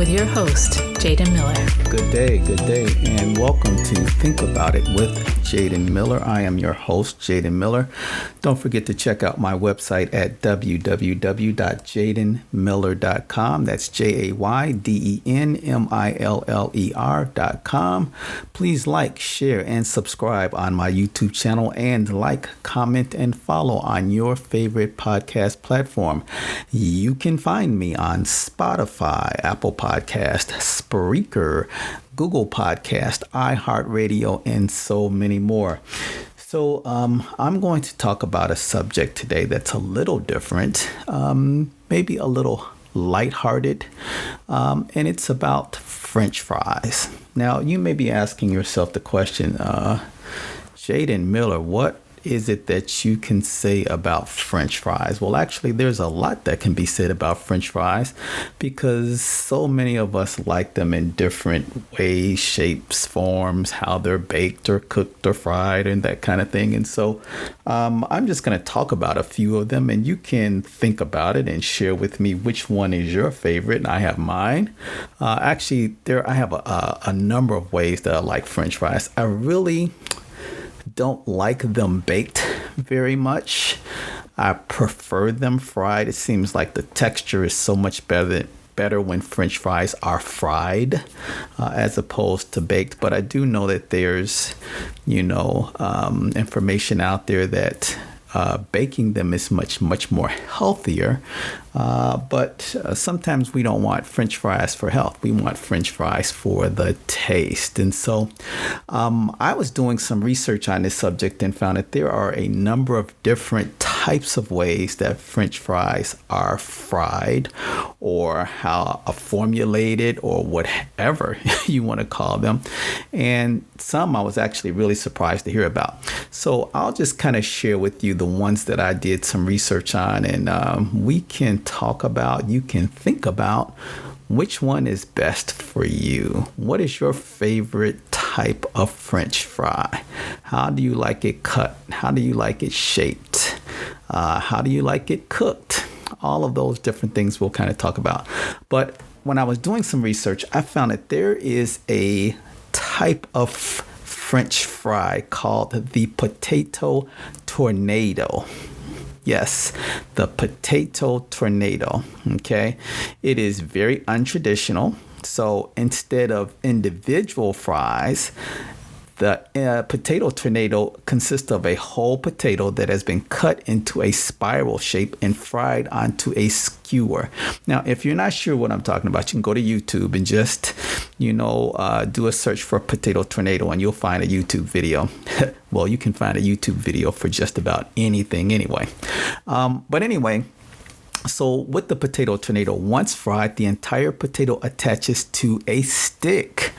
with your host, Jaden Miller. Good day, and welcome to Think About It with Jaden Miller. I am your host, Jaden Miller. Don't forget to check out my website at www.jadenmiller.com. That's JAYDENMILLER.com. Please like, share, and subscribe on my YouTube channel, and like, comment, and follow on your favorite podcast platform. You can find me on Spotify, Apple Podcast, Spreaker, Google Podcast, iHeartRadio, and so many more. So I'm going to talk about a subject today that's a little different, maybe a little lighthearted, and it's about French fries. Now, you may be asking yourself the question, Jaden Miller, what is it that you can say about French fries? Well, actually, there's a lot that can be said about French fries because so many of us like them in different ways, shapes, forms, how they're baked or cooked or fried and that kind of thing. And so I'm just going to talk about a few of them, and you can think about it and share with me which one is your favorite. And I have mine. Actually, I have a number of ways that I like French fries. I really don't like them baked very much. I prefer them fried. It seems like the texture is so much better when French fries are fried as opposed to baked. But I do know that there's, information out there that baking them is much more healthier. But sometimes we don't want French fries for health. We want French fries for the taste. And so I was doing some research on this subject and found that there are a number of different types of ways that French fries are fried, or how formulated, or whatever you want to call them. And some I was actually really surprised to hear about. So I'll just kind of share with you the ones that I did some research on, and we can talk about, you can think about which one is best for you. What is your favorite type of French fry? How do you like it cut? How do you like it shaped? How do you like it cooked? All of those different things we'll kind of talk about. But when I was doing some research, I found that there is a type of French fry called the potato tornado. Yes, the potato tornado. Okay. It is very untraditional. So instead of individual fries, the potato tornado consists of a whole potato that has been cut into a spiral shape and fried onto a skewer. Now, if you're not sure what I'm talking about, you can go to YouTube and just, do a search for potato tornado and you'll find a YouTube video. Well, you can find a YouTube video for just about anything anyway. But anyway, so with the potato tornado, once fried, the entire potato attaches to a stick.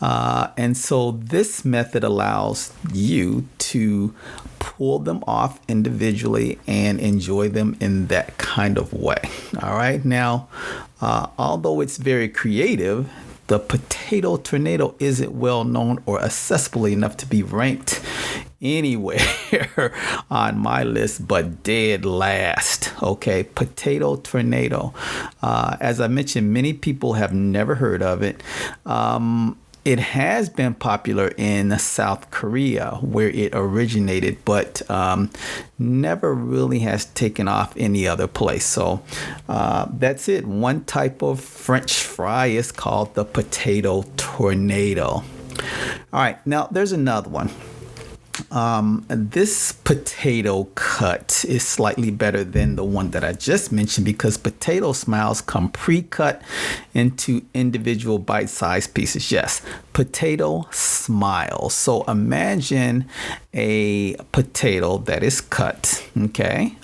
And so this method allows you to pull them off individually and enjoy them in that kind of way. All right. Now, although it's very creative, the potato tornado isn't well known or accessible enough to be ranked anywhere on my list but dead last. Okay, potato tornado. As I mentioned, many people have never heard of it. It has been popular in South Korea where it originated, but never really has taken off any other place. So that's it. One type of French fry is called the potato tornado. All right, now there's another one. This potato cut is slightly better than the one that I just mentioned because potato smiles come pre-cut into individual bite-sized pieces. Yes, potato smiles. So imagine a potato that is cut, okay,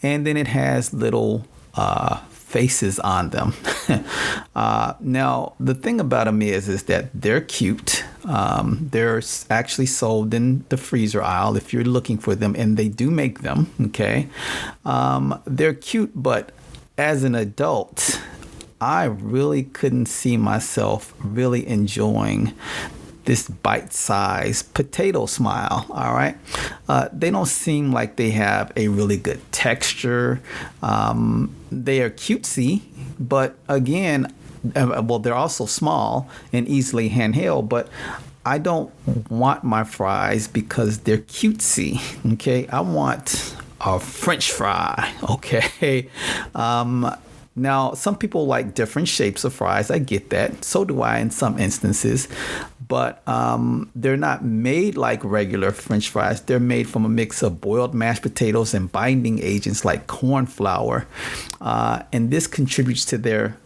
and then it has little faces on them. Now, the thing about them is that they're cute. They're actually sold in the freezer aisle if you're looking for them, and they do make them. Okay. They're cute, but as an adult, I really couldn't see myself really enjoying this bite-sized potato smile. All right. They don't seem like they have a really good texture. They are cutesy, but again, well, they're also small and easily handheld, but I don't want my fries because they're cutesy. Okay, I want a French fry. Okay. Now, some people like different shapes of fries. I get that. So do I in some instances. But they're not made like regular French fries. They're made from a mix of boiled mashed potatoes and binding agents like corn flour. And this contributes to their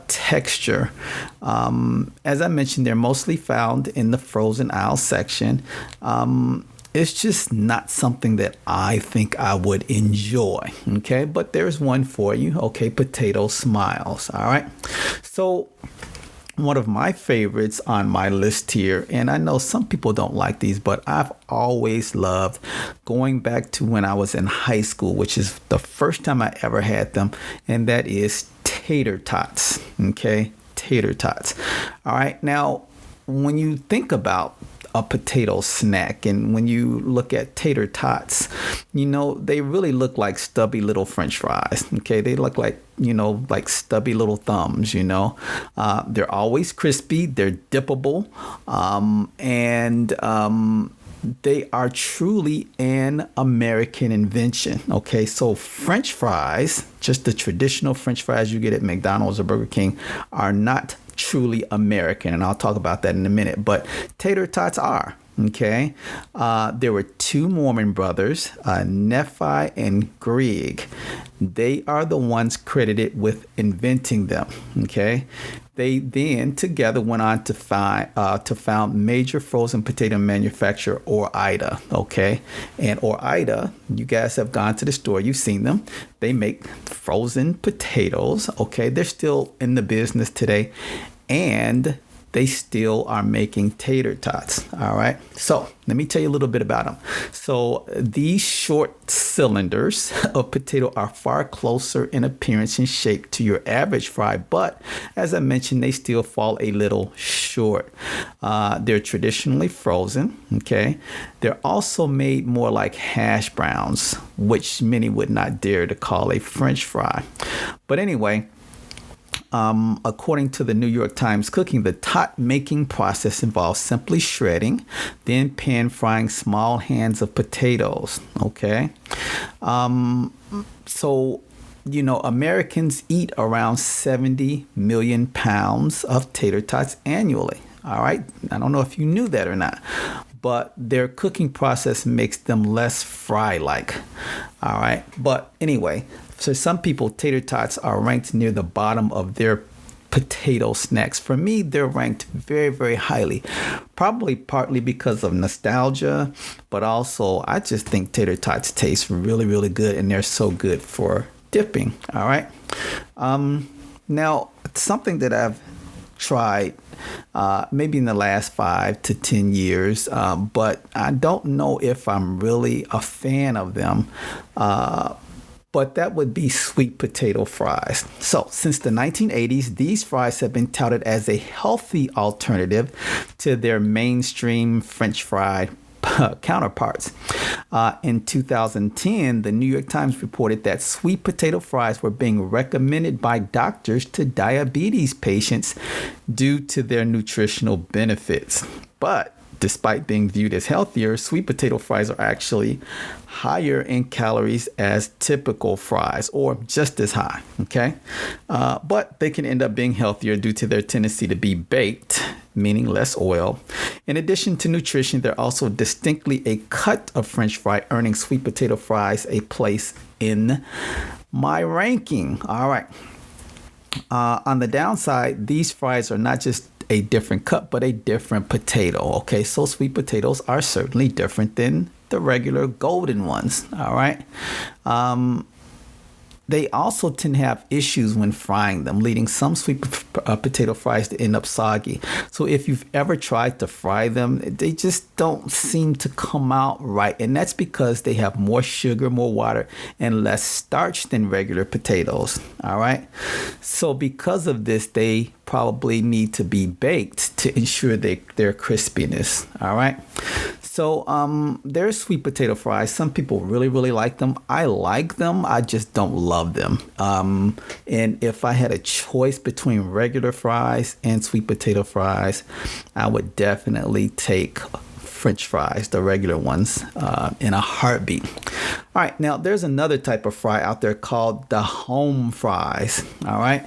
texture. As I mentioned, they're mostly found in the frozen aisle section. It's just not something that I think I would enjoy. Okay, but there's one for you. Okay, potato smiles. All right. So one of my favorites on my list here, and I know some people don't like these, but I've always loved going back to when I was in high school, which is the first time I ever had them, and that is tater tots. Okay, tater tots. All right. Now, when you think about a potato snack, and when you look at tater tots, they really look like stubby little French fries. Okay, they look like like stubby little thumbs. They're always crispy, they're dippable, and they are truly an American invention. Okay, so French fries, just the traditional French fries you get at McDonald's or Burger King, are not truly American, and I'll talk about that in a minute, but tater tots are. Okay, there were two Mormon brothers, Nephi and Greg. They are the ones credited with inventing them. Okay, they then together went on to found major frozen potato manufacturer Ore-Ida. Okay, and Ore-Ida, you guys have gone to the store, you've seen them. They make frozen potatoes. Okay, they're still in the business today, and they still are making tater tots. All right. So let me tell you a little bit about them. So these short cylinders of potato are far closer in appearance and shape to your average fry, but as I mentioned, they still fall a little short. They're traditionally frozen. Okay. They're also made more like hash browns, which many would not dare to call a French fry. But anyway, according to the New York Times Cooking, the tot making process involves simply shredding, then pan frying small hands of potatoes. Okay. So, Americans eat around 70 million pounds of tater tots annually. All right. I don't know if you knew that or not, but their cooking process makes them less fry-like. All right. But anyway, so some people, tater tots are ranked near the bottom of their potato snacks. For me, they're ranked very, very highly, probably partly because of nostalgia, but also I just think tater tots taste really, really good, and they're so good for dipping. All right. Now, something that I've tried maybe in the last 5 to 10 years, but I don't know if I'm really a fan of them. But that would be sweet potato fries. So since the 1980s, these fries have been touted as a healthy alternative to their mainstream French fry counterparts. In 2010, the New York Times reported that sweet potato fries were being recommended by doctors to diabetes patients due to their nutritional benefits. But despite being viewed as healthier, sweet potato fries are actually higher in calories as typical fries, or just as high. Okay, but they can end up being healthier due to their tendency to be baked, meaning less oil. In addition to nutrition, they're also distinctly a cut of French fry, earning sweet potato fries a place in my ranking. All right. On the downside, these fries are not just a different cut, but a different potato. Okay, so sweet potatoes are certainly different than the regular golden ones. All right. They also tend to have issues when frying them, leading some sweet potato fries to end up soggy. So if you've ever tried to fry them, they just don't seem to come out right. And that's because they have more sugar, more water, and less starch than regular potatoes. All right. So because of this, they probably need to be baked to ensure their crispiness. All right. So there's sweet potato fries. Some people really, really like them. I like them. I just don't love them. And if I had a choice between regular fries and sweet potato fries, I would definitely take French fries, the regular ones, in a heartbeat. All right, now there's another type of fry out there called the home fries. All right,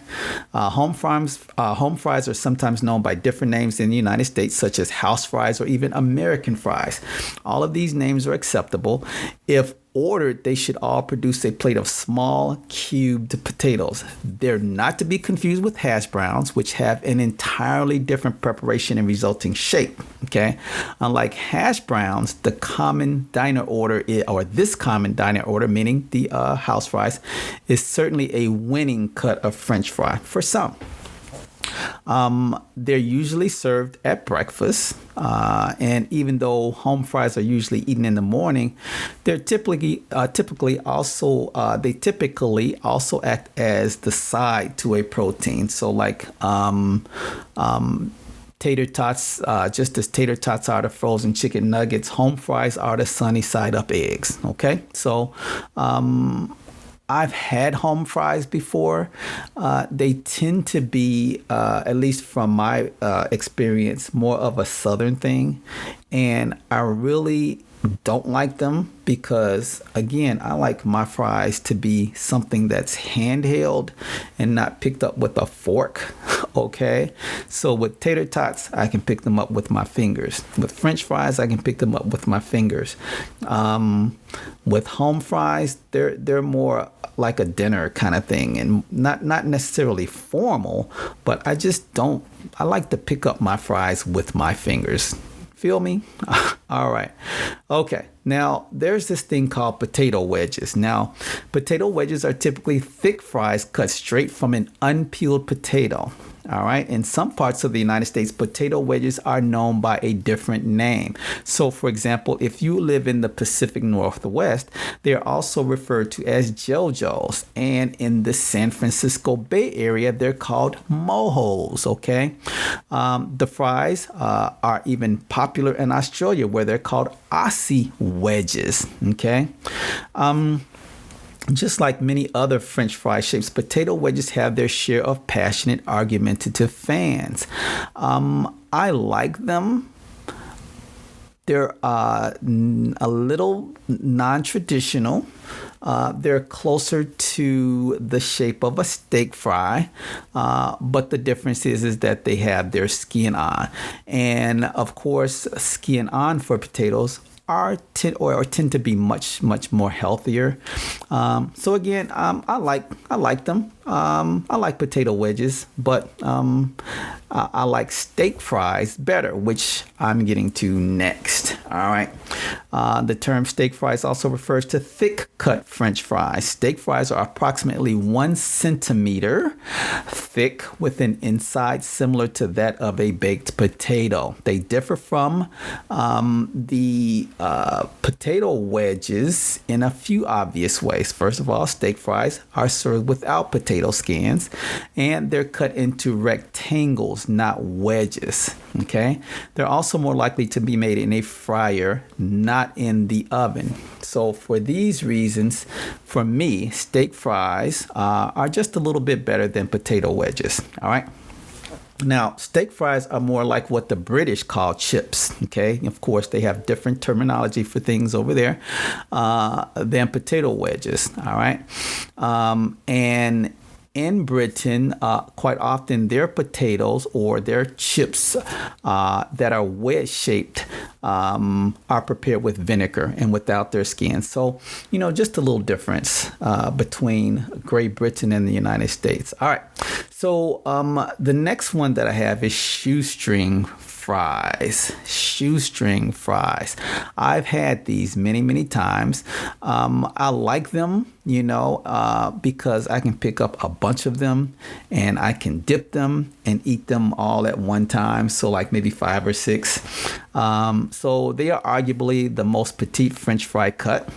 home fries are sometimes known by different names in the United States, such as house fries or even American fries. All of these names are acceptable. If ordered, they should all produce a plate of small cubed potatoes. They're not to be confused with hash browns, which have an entirely different preparation and resulting shape. Okay, unlike hash browns, the common diner order this common diner order, meaning the house fries, is certainly a winning cut of French fry for some. They're usually served at breakfast, and even though home fries are usually eaten in the morning, they're typically also act as the side to a protein. So like tater tots, just as tater tots are the frozen chicken nuggets, home fries are the sunny side up eggs. Okay, so I've had home fries before. They tend to be, at least from my experience, more of a southern thing. And I really don't like them because, again, I like my fries to be something that's handheld and not picked up with a fork. Okay, so with tater tots, I can pick them up with my fingers. With French fries, I can pick them up with my fingers. With home fries, they're more like a dinner kind of thing, and not necessarily formal, but I like to pick up my fries with my fingers. Feel me? All right. Okay. Now, there's this thing called potato wedges. Now, potato wedges are typically thick fries cut straight from an unpeeled potato. All right. In some parts of the United States, potato wedges are known by a different name. So, for example, if you live in the Pacific Northwest, they are also referred to as JoJo's. And in the San Francisco Bay Area, they're called Mohos. Okay. The fries are even popular in Australia, where they're called Aussie wedges. Okay. Just like many other French fry shapes, potato wedges have their share of passionate, argumentative fans. I like them. They're a little non-traditional. They're closer to the shape of a steak fry, but the difference is that they have their skin on. And of course, skin on for potatoes tend to be much more healthier. So again, I like them. I like potato wedges, but I like steak fries better, which I'm getting to next. All right. The term steak fries also refers to thick cut French fries. Steak fries are approximately 1 centimeter thick with an inside similar to that of a baked potato. They differ from the potato wedges in a few obvious ways. First of all, steak fries are served without potato skins, and they're cut into rectangles, not wedges. Okay, they're also more likely to be made in a fryer, not in the oven. So for these reasons, for me, steak fries are just a little bit better than potato wedges. All right. Now, steak fries are more like what the British call chips, okay? Of course, they have different terminology for things over there than potato wedges, all right? And in Britain, quite often their potatoes or their chips that are wedge-shaped are prepared with vinegar and without their skin. So, just a little difference between Great Britain and the United States. All right. So the next one that I have is shoestring fries. Shoestring fries. I've had these many times. I like them, because I can pick up a bunch of them and I can dip them and eat them all at one time. So like maybe 5 or 6. So they are arguably the most petite French fry cut.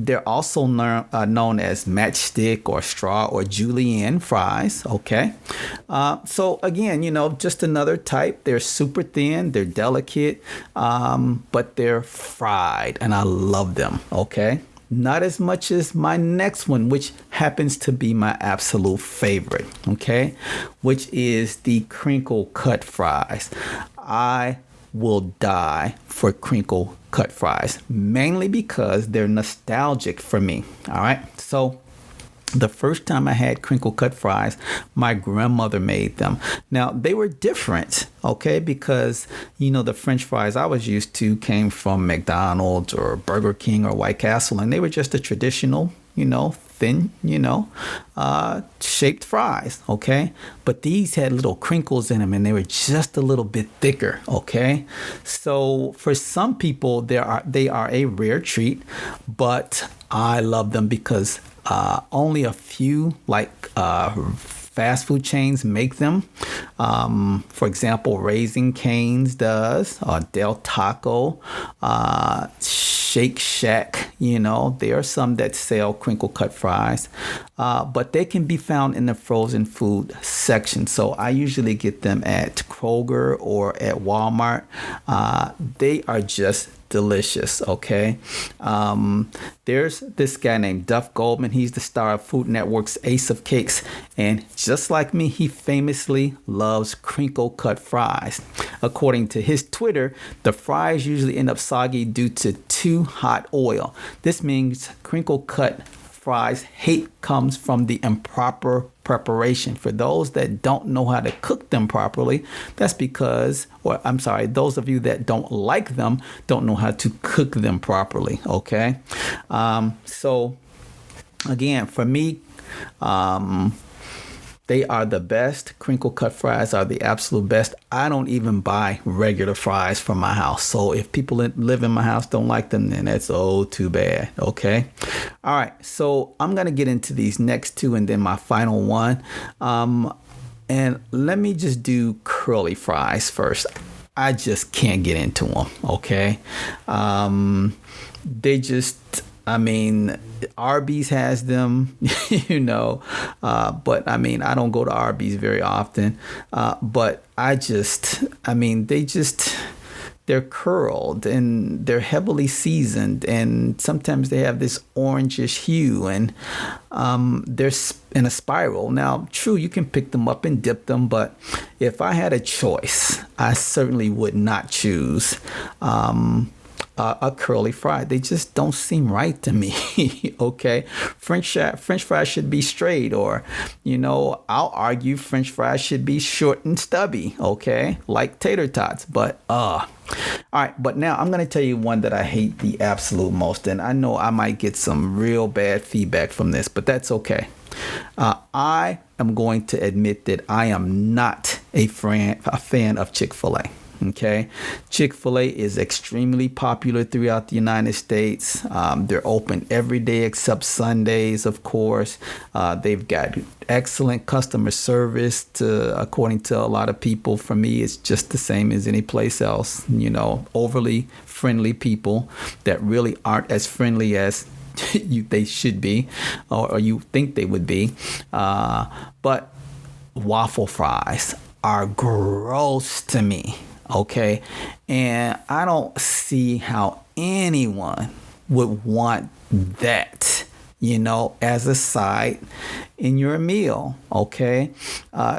they're also known as matchstick or straw or julienne fries. Okay. So again, just another type. They're super thin. They're delicate, but they're fried, and I love them. Okay. Not as much as my next one, which happens to be my absolute favorite, okay, which is the crinkle cut fries. I will die for crinkle cut fries, mainly because they're nostalgic for me. All right. So the first time I had crinkle cut fries, my grandmother made them. Now, they were different, okay, because, the French fries I was used to came from McDonald's or Burger King or White Castle, and they were just a traditional, thin, shaped fries, okay? But these had little crinkles in them, and they were just a little bit thicker, okay? So for some people, they are a rare treat, but I love them because only a few fast food chains make them. For example, Raising Cane's does, Del Taco, Shake Shack. There are some that sell crinkle cut fries, but they can be found in the frozen food section. So I usually get them at Kroger or at Walmart. They are just delicious. Okay. There's this guy named Duff Goldman. He's the star of Food Network's Ace of Cakes. And just like me, he famously loves crinkle cut fries. According to his Twitter, the fries usually end up soggy due to too hot oil. This means crinkle cut fries hate comes from the improper preparation. For those that don't know how to cook them properly, that's because, those of you that don't like them don't know how to cook them properly. Okay. So again, for me, they are the best. Crinkle cut fries are the absolute best. I don't even buy regular fries from my house. So if people live in my house don't like them, then that's too bad. Okay. All right. So I'm going to get into these next two and then my final one. And let me just do curly fries first. I just can't get into them. Okay. Arby's has them, but I don't go to Arby's very often. But they're curled and they're heavily seasoned, and sometimes they have this orangish hue, and they're in a spiral. Now, true, you can pick them up and dip them, but if I had a choice, I certainly would not choose a curly fry. They just don't seem right to me. Okay. French fries should be straight, or, I'll argue French fries should be short and stubby. Okay. Like tater tots, but, all right. But now I'm going to tell you one that I hate the absolute most. And I know I might get some real bad feedback from this, but that's okay. I am going to admit that I am not a fan of Chick-fil-A. Okay. Chick-fil-A is extremely popular throughout the United States. They're open every day except Sundays, of course. They've got excellent customer service according to a lot of people. For me, it's just the same as any place else. Overly friendly people that really aren't as friendly as they should be, or you think they would be. But waffle fries are gross to me. Okay. And I don't see how anyone would want that, as a side in your meal. Okay.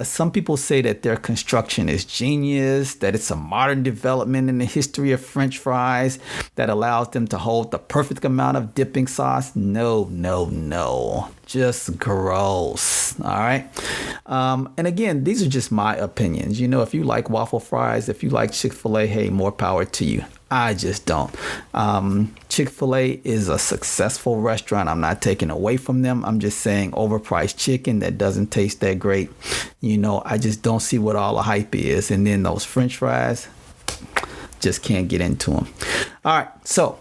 Some people say that their construction is genius, that it's a modern development in the history of French fries that allows them to hold the perfect amount of dipping sauce. No. Just gross. All right. And again, these are just my opinions. If you like waffle fries, if you like Chick-fil-A, hey, more power to you. I just don't. Chick-fil-A is a successful restaurant. I'm not taking away from them. I'm just saying overpriced chicken that doesn't taste that great. I just don't see what all the hype is. And then those French fries, just can't get into them. All right. So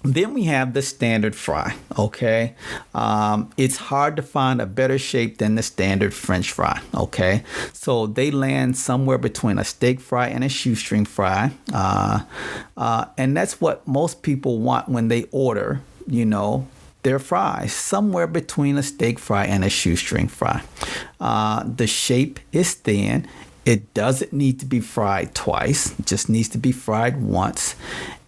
then we have the standard fry. Okay. It's hard to find a better shape than the standard French fry. Okay. So they land somewhere between a steak fry and a shoestring fry. And that's what most people want when they order, they're fries, somewhere between a steak fry and a shoestring fry. The shape is thin. It doesn't need to be fried twice. It just needs to be fried once.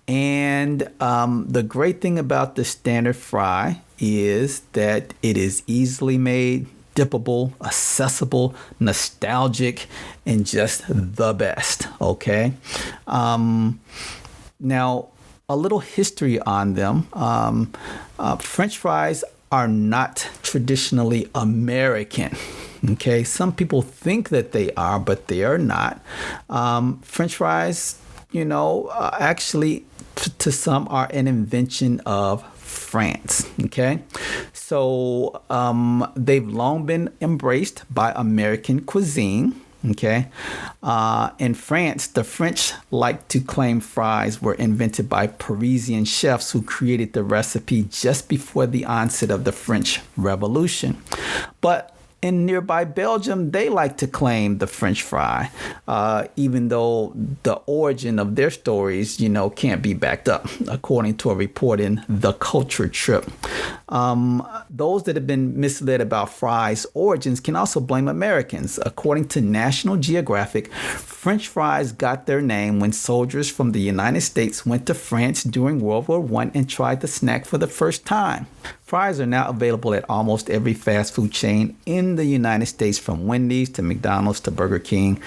And the great thing about the standard fry is that it is easily made, dippable, accessible, nostalgic, and just the best. Okay. Now, a little history on them. French fries are not traditionally American. Okay, some people think that they are, but they are not. French fries, actually to some are an invention of France. Okay, so they've long been embraced by American cuisine. Okay. In France, the French like to claim fries were invented by Parisian chefs who created the recipe just before the onset of the French Revolution. But in nearby Belgium, they like to claim the French fry, even though the origin of their stories, can't be backed up, according to a report in The Culture Trip. Those that have been misled about fries' origins can also blame Americans. According to National Geographic, French fries got their name when soldiers from the United States went to France during World War I and tried the snack for the first time. Fries are now available at almost every fast food chain in the United States, from Wendy's to McDonald's to Burger King.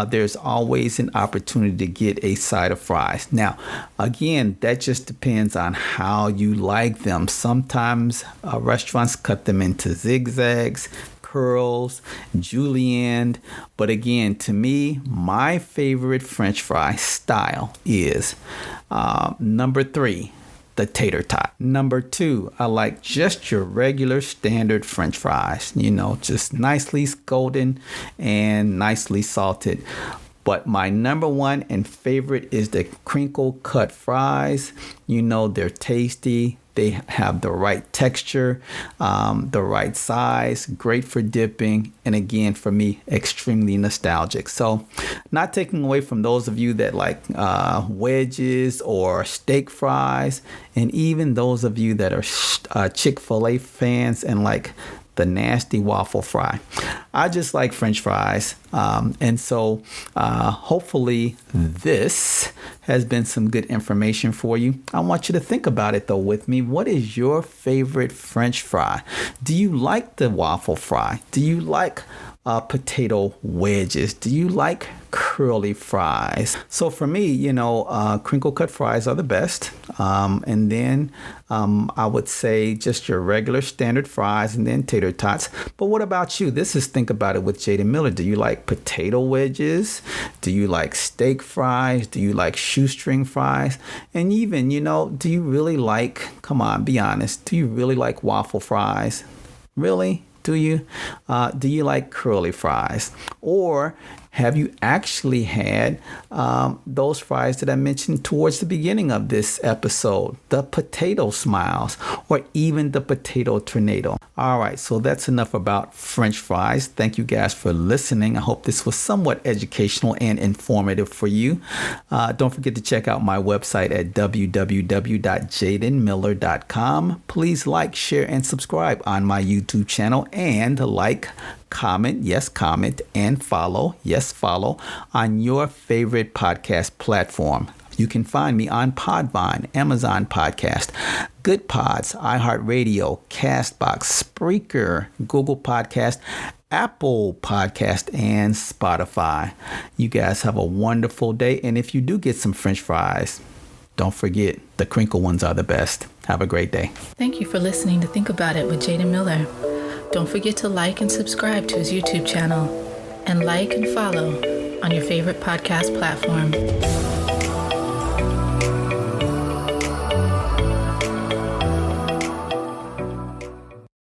There's always an opportunity to get a side of fries. Now, again, that just depends on how you like them. Sometimes restaurants cut them into zigzags, curls, julienned. But again, to me, my favorite French fry style is number 3. The tater tot. Number 2, I like just your regular standard French fries, just nicely golden and nicely salted. But my number 1 and favorite is the crinkle cut fries. They're tasty. They have the right texture, the right size, great for dipping, and again, for me, extremely nostalgic. So not taking away from those of you that like wedges or steak fries, and even those of you that are Chick-fil-A fans and like the nasty waffle fry. I just like French fries. And so hopefully this has been some good information for you. I want you to think about it though with me. What is your favorite French fry? Do you like the waffle fry? Do you like potato wedges? Do you like curly fries? So for me, crinkle cut fries are the best. And then I would say just your regular standard fries and then tater tots. But what about you? This is Think About It with Jaden Miller. Do you like potato wedges? Do you like steak fries? Do you like shoestring fries? And even, do you really like, come on, be honest, do you really like waffle fries? Really? Do you? Do you like curly fries? Or have you actually had those fries that I mentioned towards the beginning of this episode? The potato smiles, or even the potato tornado. All right, so that's enough about French fries. Thank you guys for listening. I hope this was somewhat educational and informative for you. Don't forget to check out my website at www.jadenmiller.com. Please like, share, and subscribe on my YouTube channel, and comment, and follow, on your favorite podcast platform. You can find me on Podvine, Amazon Podcast, Good Pods, iHeartRadio, Castbox, Spreaker, Google Podcast, Apple Podcast, and Spotify. You guys have a wonderful day. And if you do get some French fries, don't forget the crinkle ones are the best. Have a great day. Thank you for listening to Think About It with Jaden Miller. Don't forget to like and subscribe to his YouTube channel, and like and follow on your favorite podcast platform.